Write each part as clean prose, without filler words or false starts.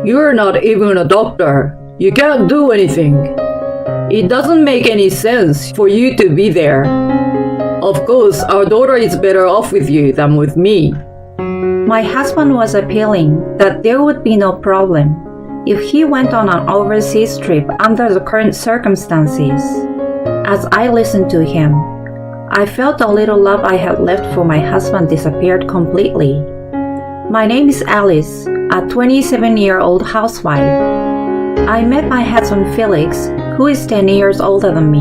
You're not even a doctor. You can't do anything. It doesn't make any sense for you to be there. Of course, our daughter is better off with you than with me. My husband was appealing that there would be no problem if he went on an overseas trip under the current circumstances. As I listened to him, I felt the little love I had left for my husband disappeared completely. My name is Alice, a 27-year-old housewife. I met my husband Felix, who is 10 years older than me,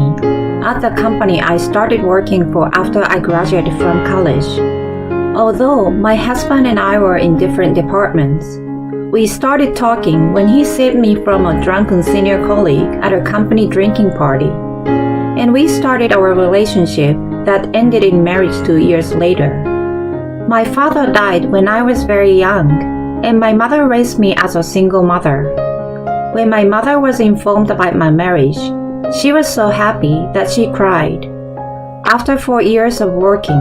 at the company I started working for after I graduated from college. Although my husband and I were in different departments, we started talking when he saved me from a drunken senior colleague at a company drinking party. And we started our relationship that ended in marriage 2 years later. My father died when I was very young, and my mother raised me as a single mother. When my mother was informed about my marriage, she was so happy that she cried. After 4 years of working,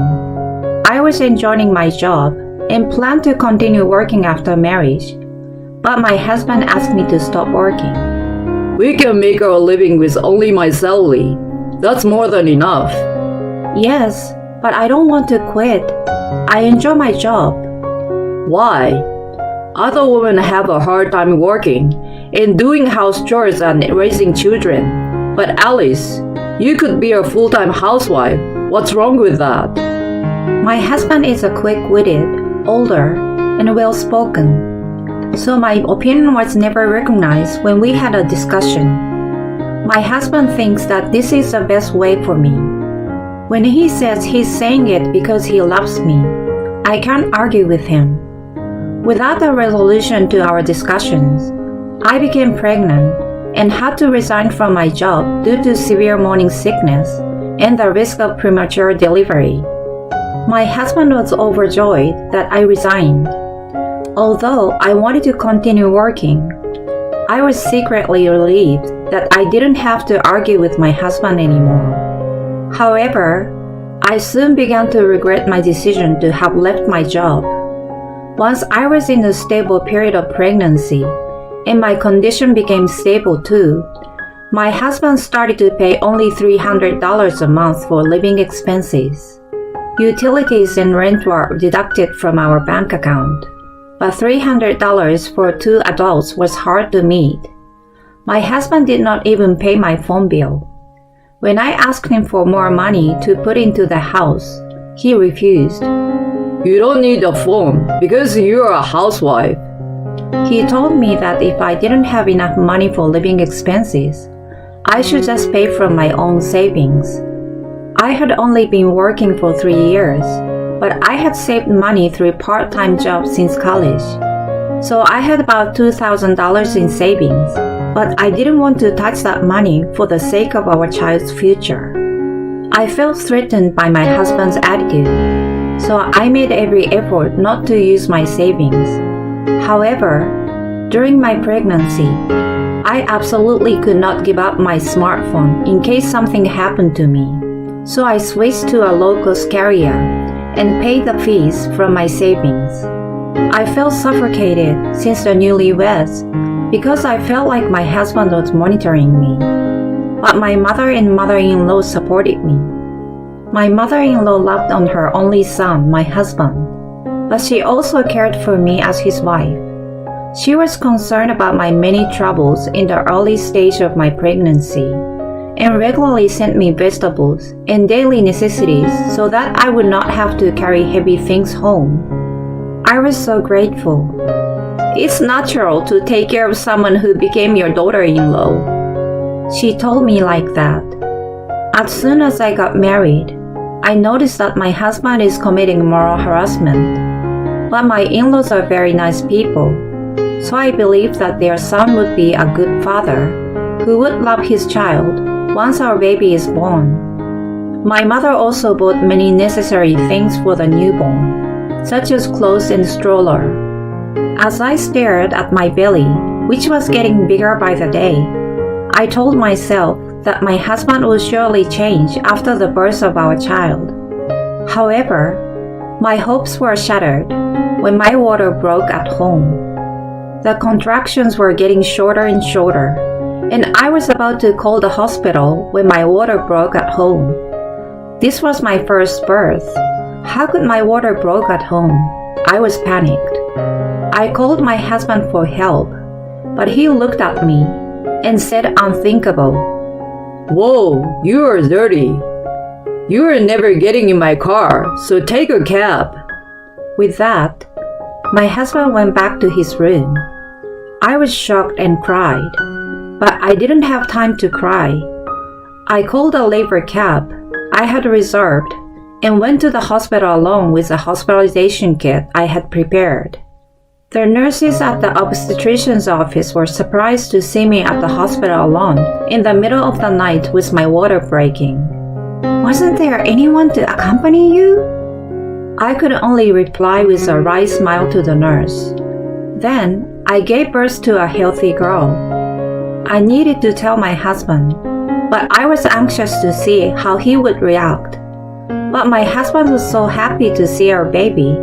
I was enjoying my job and planned to continue working after marriage, but my husband asked me to stop working. We can make our living with only my salary. That's more than enough. Yes, but I don't want to quit. I enjoy my job. Why? Other women have a hard time working and doing house chores and raising children. But Alice, you could be a full-time housewife. What's wrong with that? My husband is a quick-witted, older, and well-spoken, so my opinion was never recognized when we had a discussion. My husband thinks that this is the best way for me. When he says he's saying it because he loves me, I can't argue with him. Without a resolution to our discussions, I became pregnant and had to resign from my job due to severe morning sickness and the risk of premature delivery. My husband was overjoyed that I resigned. Although I wanted to continue working, I was secretly relieved that I didn't have to argue with my husband anymore. However, I soon began to regret my decision to have left my job. Once I was in a stable period of pregnancy, and my condition became stable too, my husband started to pay only $300 a month for living expenses. Utilities and rent were deducted from our bank account, but $300 for 2 adults was hard to meet. My husband did not even pay my phone bill. When I asked him for more money to put into the house, he refused. You don't need a phone because you're a housewife. He told me that if I didn't have enough money for living expenses, I should just pay from my own savings. I had only been working for 3 years, but I had saved money through part-time jobs since college. So I had about $2,000 in savings, but I didn't want to touch that money for the sake of our child's future. I felt threatened by my husband's attitude, so I made every effort not to use my savings. However, during my pregnancy, I absolutely could not give up my smartphone in case something happened to me. So I switched to a low-cost carrier and paid the fees from my savings. I felt suffocated since the newlyweds because I felt like my husband was monitoring me. But my mother and mother-in-law supported me. My mother-in-law loved on her only son, my husband, but she also cared for me as his wife. She was concerned about my many troubles in the early stage of my pregnancy and regularly sent me vegetables and daily necessities so that I would not have to carry heavy things home. I was so grateful. It's natural to take care of someone who became your daughter-in-law. She told me like that. As soon as I got married, I noticed that my husband is committing moral harassment. But my in-laws are very nice people, so I believed that their son would be a good father who would love his child once our baby is born. My mother also bought many necessary things for the newborn, such as clothes and stroller. As I stared at my belly, which was getting bigger by the day, I told myself that my husband would surely change after the birth of our child. However, my hopes were shattered when my water broke at home. The contractions were getting shorter and shorter, and I was about to call the hospital when my water broke at home. This was my first birth. How could my water broke at home? I was panicked. I called my husband for help, but he looked at me and said unthinkable. Whoa, you are dirty. You are never getting in my car, so take a cab. With that, my husband went back to his room. I was shocked and cried, but I didn't have time to cry. I called a labor cab I had reserved and went to the hospital alone with a hospitalization kit I had prepared. The nurses at the obstetrician's office were surprised to see me at the hospital alone in the middle of the night with my water breaking. Wasn't there anyone to accompany you? I could only reply with a wry smile to the nurse. Then I gave birth to a healthy girl. I needed to tell my husband, but I was anxious to see how he would react. But my husband was so happy to see our baby,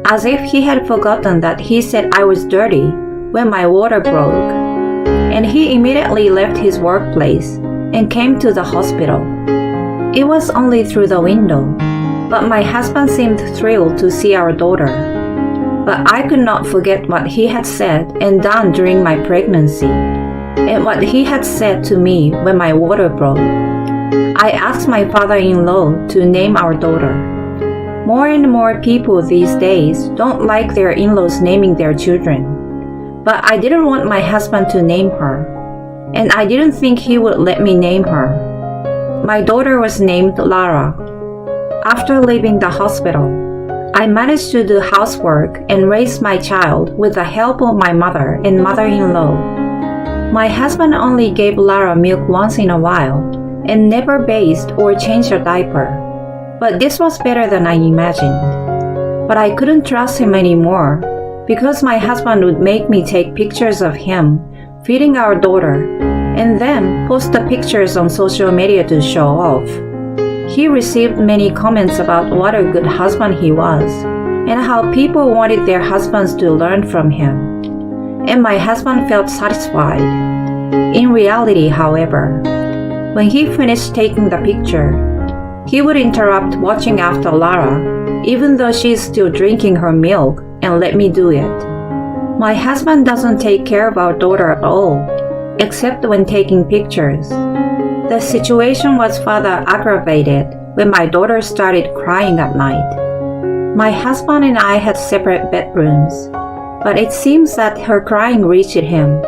as if he had forgotten that he said I was dirty when my water broke. And he immediately left his workplace and came to the hospital. It was only through the window, but my husband seemed thrilled to see our daughter. But I could not forget what he had said and done during my pregnancy, and what he had said to me when my water broke. I asked my father-in-law to name our daughter. More and more people these days don't like their in-laws naming their children. But I didn't want my husband to name her, and I didn't think he would let me name her. My daughter was named Lara. After leaving the hospital, I managed to do housework and raise my child with the help of my mother and mother-in-law. My husband only gave Lara milk once in a while and never bathed or changed a diaper. But this was better than I imagined. But I couldn't trust him anymore because my husband would make me take pictures of him feeding our daughter and then post the pictures on social media to show off. He received many comments about what a good husband he was and how people wanted their husbands to learn from him. And my husband felt satisfied. In reality, however, when he finished taking the picture, he would interrupt watching after Lara, even though she is still drinking her milk, and let me do it. My husband doesn't take care of our daughter at all, except when taking pictures. The situation was further aggravated when my daughter started crying at night. My husband and I had separate bedrooms, but it seems that her crying reached him,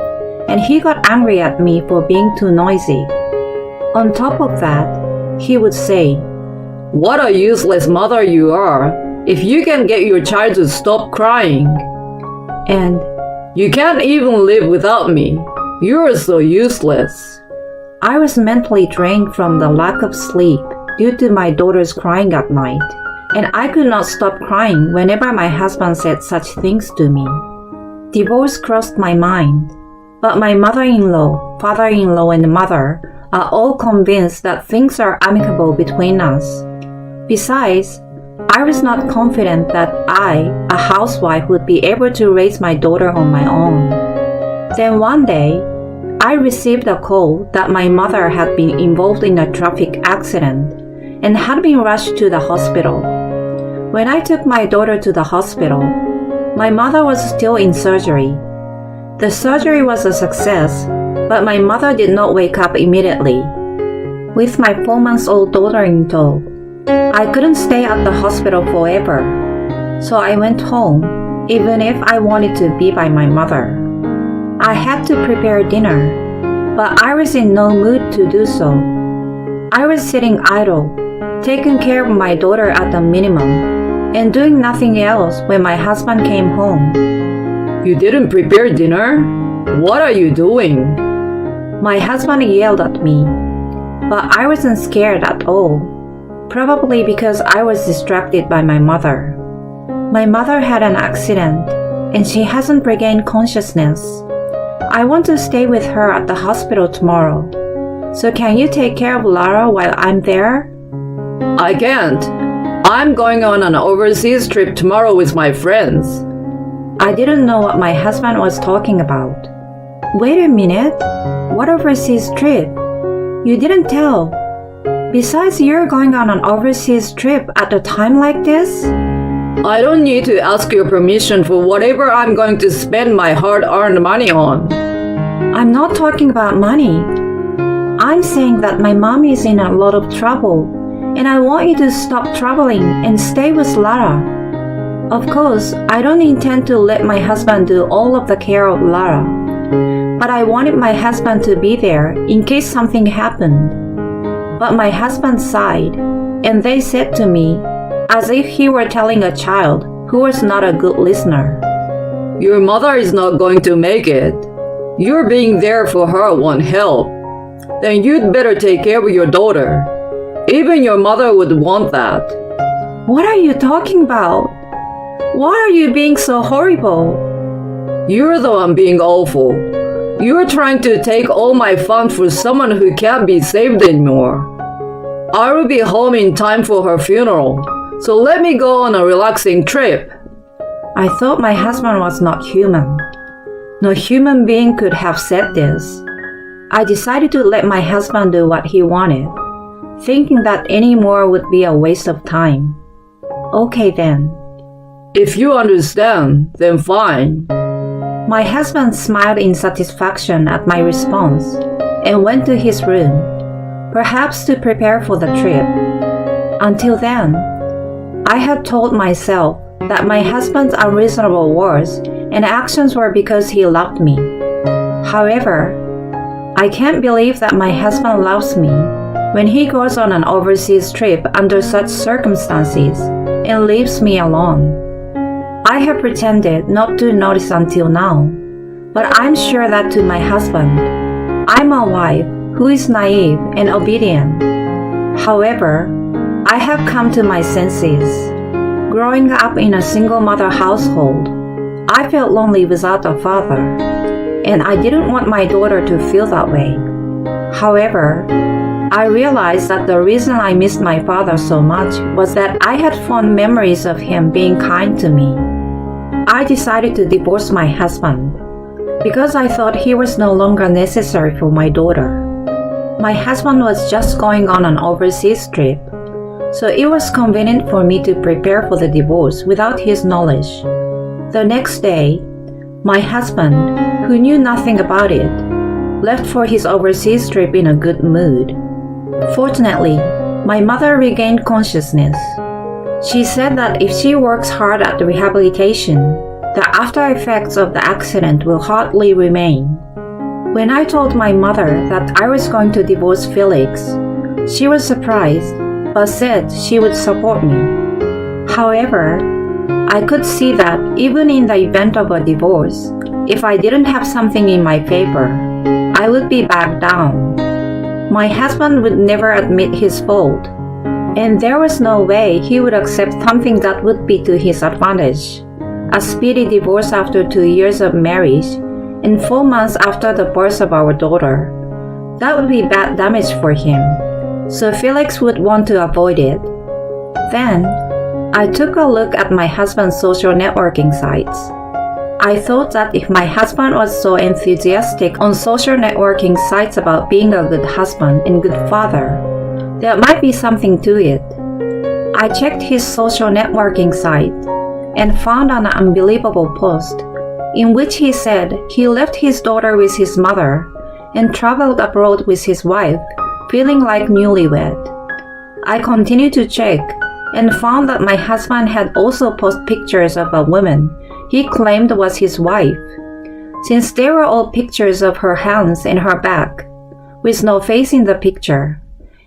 and he got angry at me for being too noisy. On top of that, he would say, "What a useless mother you are, if you can get your child to stop crying. and You can't even live without me. You're so useless." I was mentally drained from the lack of sleep due to my daughter's crying at night, and I could not stop crying whenever my husband said such things to me. Divorce crossed my mind, but my mother-in-law, father-in-law, and mother are all convinced that things are amicable between us. Besides, I was not confident that I, a housewife, would be able to raise my daughter on my own. Then one day, I received a call that my mother had been involved in a traffic accident and had been rushed to the hospital. When I took my daughter to the hospital, my mother was still in surgery. The surgery was a success, but my mother did not wake up immediately. With my 4-month-old daughter in tow, I couldn't stay at the hospital forever, so I went home, even if I wanted to be by my mother. I had to prepare dinner, but I was in no mood to do so. I was sitting idle, taking care of my daughter at the minimum, and doing nothing else when my husband came home. "You didn't prepare dinner? What are you doing?" My husband yelled at me, but I wasn't scared at all, probably because I was distracted by my mother. My mother had an accident, and she hasn't regained consciousness. I want to stay with her at the hospital tomorrow, so can you take care of Lara while I'm there? "I can't. I'm going on an overseas trip tomorrow with my friends." I didn't know what my husband was talking about. Wait a minute. What overseas trip? You didn't tell. Besides, you're going on an overseas trip at a time like this? I don't need to ask your permission for whatever I'm going to spend my hard-earned money on. I'm not talking about money. I'm saying that my mom is in a lot of trouble, and I want you to stop traveling and stay with Lara. Of course, I don't intend to let my husband do all of the care of Lara, but I wanted my husband to be there in case something happened. But my husband sighed, and they said to me, as if he were telling a child who was not a good listener, Your mother is not going to make it. Your being there for her won't help. Then you'd better take care of your daughter. Even your mother would want that. What are you talking about? Why are you being so horrible? You're the one being awful. You're trying to take all my fun for someone who can't be saved anymore. I will be home in time for her funeral, so let me go on a relaxing trip. I thought my husband was not human. No human being could have said this. I decided to let my husband do what he wanted, thinking that any more would be a waste of time. Okay then. If you understand, then fine. My husband smiled in satisfaction at my response and went to his room, perhaps to prepare for the trip. Until then, I had told myself that my husband's unreasonable words and actions were because he loved me. However, I can't believe that my husband loves me when he goes on an overseas trip under such circumstances and leaves me alone. I have pretended not to notice until now, but I'm sure that to my husband, I'm a wife who is naive and obedient. However, I have come to my senses. Growing up in a single mother household, I felt lonely without a father, and I didn't want my daughter to feel that way. However, I realized that the reason I missed my father so much was that I had fond memories of him being kind to me. I decided to divorce my husband because I thought he was no longer necessary for my daughter. My husband was just going on an overseas trip, so it was convenient for me to prepare for the divorce without his knowledge. The next day, my husband, who knew nothing about it, left for his overseas trip in a good mood. Fortunately, my mother regained consciousness. She said that if she works hard at the rehabilitation, the after effects of the accident will hardly remain. When I told my mother that I was going to divorce Felix, she was surprised, but said she would support me. However, I could see that even in the event of a divorce, if I didn't have something in my favor, I would be backed down. My husband would never admit his fault, and there was no way he would accept something that would be to his advantage. A speedy divorce after 2 years of marriage and 4 months after the birth of our daughter. That would be bad damage for him, so Felix would want to avoid it. Then, I took a look at my husband's social networking sites. I thought that if my husband was so enthusiastic on social networking sites about being a good husband and good father, there might be something to it. I checked his social networking site and found an unbelievable post in which he said he left his daughter with his mother and traveled abroad with his wife, feeling like newlywed. I continued to check and found that my husband had also posted pictures of a woman he claimed was his wife. Since they were all pictures of her hands and her back, with no face in the picture,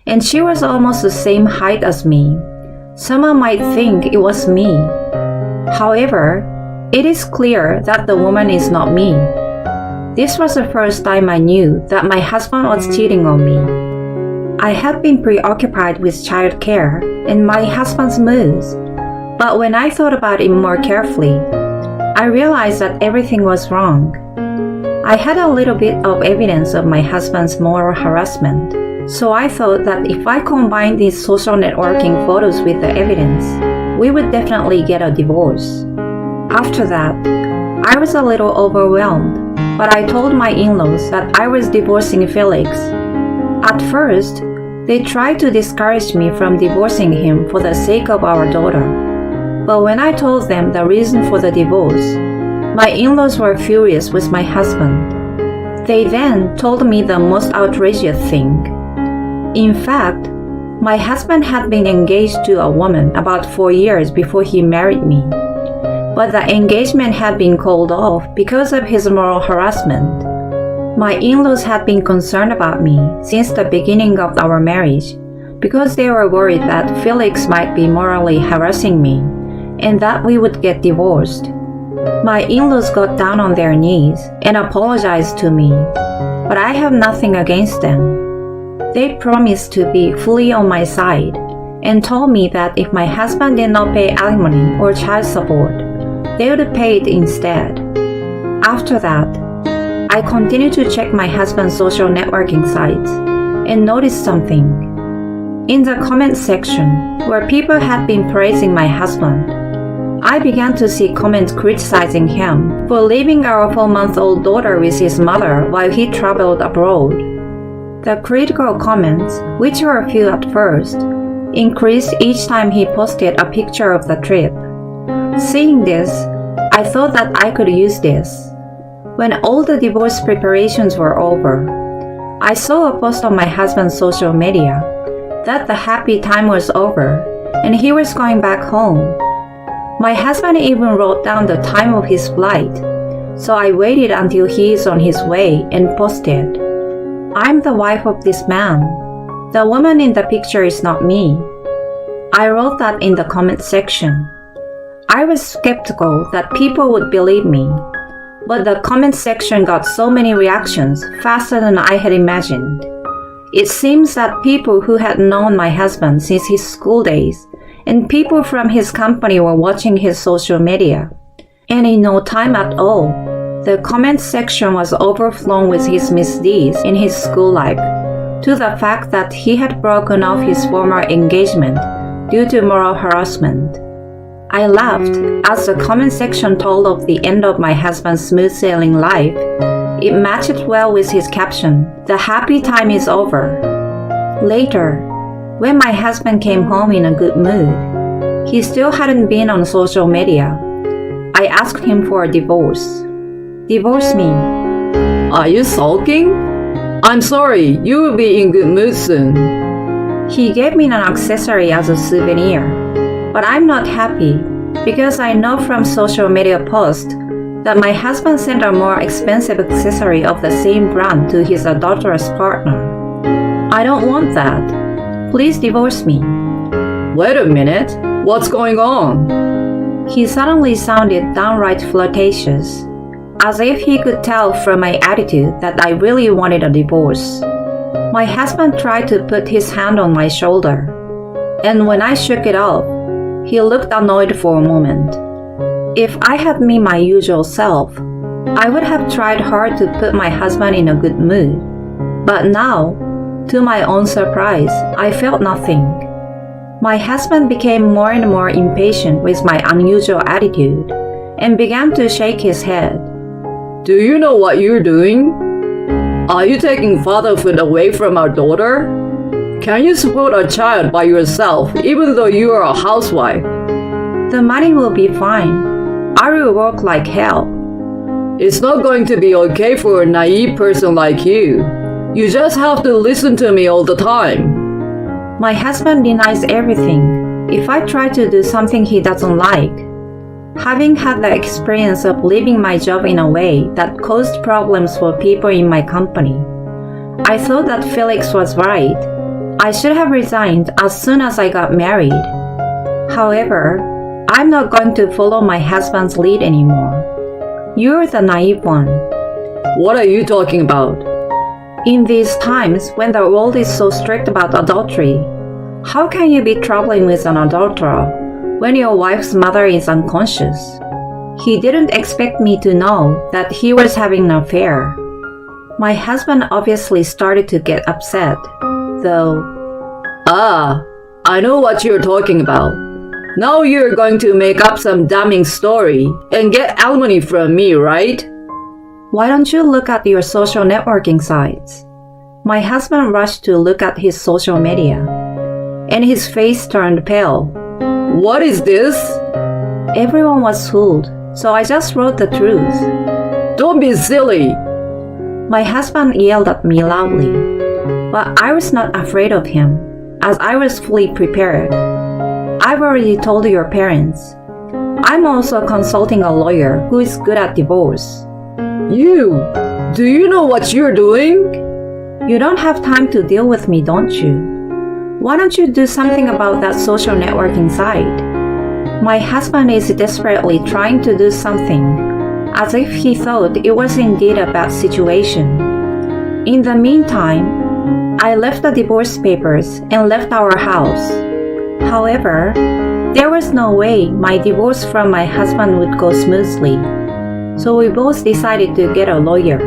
and she was almost the same height as me, someone might think it was me. However, it is clear that the woman is not me. This was the first time I knew that my husband was cheating on me. I had been preoccupied with child care and my husband's moods, but when I thought about it more carefully, I realized that everything was wrong. I had a little bit of evidence of my husband's moral harassment, so I thought that if I combined these social networking photos with the evidence, we would definitely get a divorce. After that, I was a little overwhelmed, but I told my in-laws that I was divorcing Felix. At first, they tried to discourage me from divorcing him for the sake of our daughter. But when I told them the reason for the divorce, my in-laws were furious with my husband. They then told me the most outrageous thing. In fact, my husband had been engaged to a woman about 4 years before he married me. But the engagement had been called off because of his moral harassment. My in-laws had been concerned about me since the beginning of our marriage because they were worried that Felix might be morally harassing me and that we would get divorced. My in-laws got down on their knees and apologized to me, but I have nothing against them. They promised to be fully on my side and told me that if my husband did not pay alimony or child support, they would pay it instead. After that, I continued to check my husband's social networking sites and noticed something. In the comment section, where people had been praising my husband, I began to see comments criticizing him for leaving our 4-month-old daughter with his mother while he traveled abroad. The critical comments, which were few at first, increased each time he posted a picture of the trip. Seeing this, I thought that I could use this. When all the divorce preparations were over, I saw a post on my husband's social media that the happy time was over and he was going back home. My husband even wrote down the time of his flight, so I waited until he is on his way and posted, "I'm the wife of this man. The woman in the picture is not me." I wrote that in the comment section. I was skeptical that people would believe me, but the comment section got so many reactions faster than I had imagined. It seems that people who had known my husband since his school days and people from his company were watching his social media. And in no time at all, the comment section was overflowing with his misdeeds in his school life, to the fact that he had broken off his former engagement due to moral harassment. I laughed as the comment section told of the end of my husband's smooth sailing life. It matched well with his caption, "The happy time is over." Later, when my husband came home in a good mood, he still hadn't been on social media. I asked him for a divorce. "Divorce me." Are you sulking? I'm sorry, you will be in good mood soon. He gave me an accessory as a souvenir, but I'm not happy because I know from social media posts that my husband sent a more expensive accessory of the same brand to his adulterous partner. I don't want that. Please divorce me. Wait a minute, what's going on? He suddenly sounded downright flirtatious, as if he could tell from my attitude that I really wanted a divorce. My husband tried to put his hand on my shoulder, and when I shook it off, he looked annoyed for a moment. If I had been my usual self, I would have tried hard to put my husband in a good mood. But now, to my own surprise, I felt nothing. My husband became more and more impatient with my unusual attitude and began to shake his head. Do you know what you're doing? Are you taking fatherhood away from our daughter? Can you support a child by yourself even though you are a housewife? The money will be fine. I will work like hell. It's not going to be okay for a naive person like you. You just have to listen to me all the time. My husband denies everything if I try to do something he doesn't like. Having had the experience of leaving my job in a way that caused problems for people in my company, I thought that Felix was right. I should have resigned as soon as I got married. However, I'm not going to follow my husband's lead anymore. You're the naive one. What are you talking about? In these times when the world is so strict about adultery, how can you be traveling with an adulterer when your wife's mother is unconscious? He didn't expect me to know that he was having an affair. My husband obviously started to get upset, though. I know what you're talking about. Now you're going to make up some damning story and get alimony from me, right? Why don't you look at your social networking sites? My husband rushed to look at his social media, and his face turned pale. What is this? Everyone was fooled, so I just wrote the truth. Don't be silly. My husband yelled at me loudly, but I was not afraid of him, as I was fully prepared. I've already told your parents. I'm also consulting a lawyer who is good at divorce. Do you know what you're doing? You don't have time to deal with me, don't you? Why don't you do something about that social networking site? My husband is desperately trying to do something, as if he thought it was indeed a bad situation. In the meantime, I left the divorce papers and left our house. However, there was no way my divorce from my husband would go smoothly, so we both decided to get a lawyer.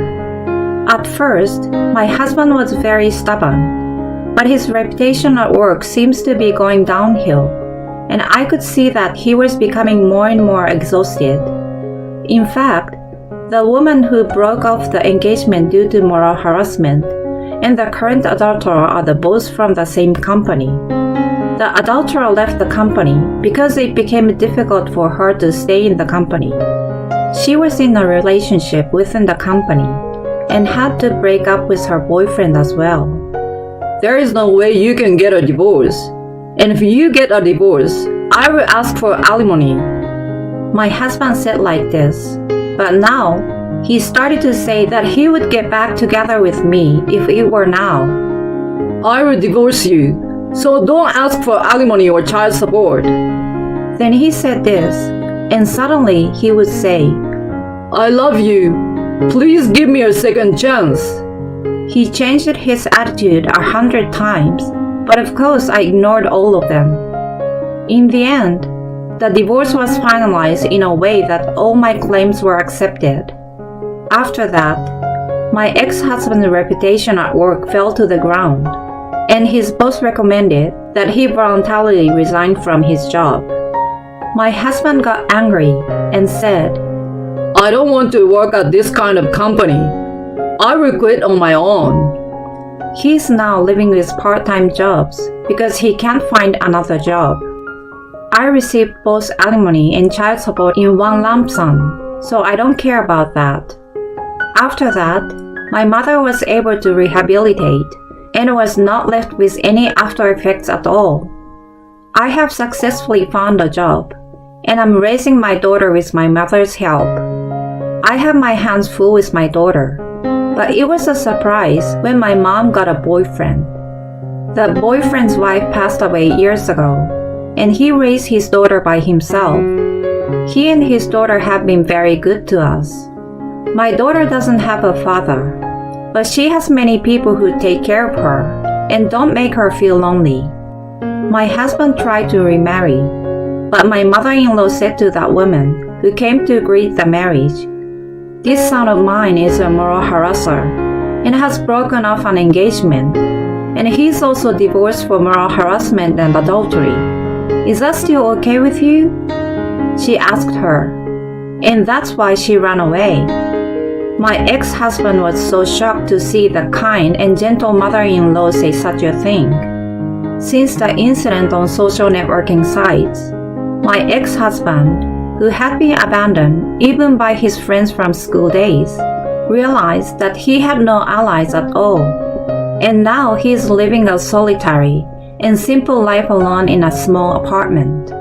At first, my husband was very stubborn, but his reputation at work seems to be going downhill, and I could see that he was becoming more and more exhausted. In fact, the woman who broke off the engagement due to moral harassment and the current adulterer are the both from the same company. The adulterer left the company because it became difficult for her to stay in the company. She was in a relationship within the company and had to break up with her boyfriend as well. There is no way you can get a divorce. And if you get a divorce, I will ask for alimony. My husband said like this, but now he started to say that he would get back together with me if it were now. I will divorce you, so don't ask for alimony or child support. Then he said this, and suddenly he would say, I love you. Please give me a second chance. He changed his attitude 100 times, but of course I ignored all of them. In the end, the divorce was finalized in a way that all my claims were accepted. After that, my ex-husband's reputation at work fell to the ground, and his boss recommended that he voluntarily resign from his job. My husband got angry and said, I don't want to work at this kind of company. I will quit on my own. He's now living with part-time jobs because he can't find another job. I received both alimony and child support in one lump sum, so I don't care about that. After that, my mother was able to rehabilitate and was not left with any after effects at all. I have successfully found a job, and I'm raising my daughter with my mother's help. I have my hands full with my daughter, but it was a surprise when my mom got a boyfriend. The boyfriend's wife passed away years ago, and he raised his daughter by himself. He and his daughter have been very good to us. My daughter doesn't have a father, but she has many people who take care of her and don't make her feel lonely. My husband tried to remarry, but my mother-in-law said to that woman who came to greet the marriage, "This son of mine is a moral harasser and has broken off an engagement, and he's also divorced for moral harassment and adultery. Is that still okay with you?" She asked her, and that's why she ran away. My ex-husband was so shocked to see the kind and gentle mother-in-law say such a thing. Since the incident on social networking sites, my ex-husband, who had been abandoned even by his friends from school days, realized that he had no allies at all, and now he is living a solitary and simple life alone in a small apartment.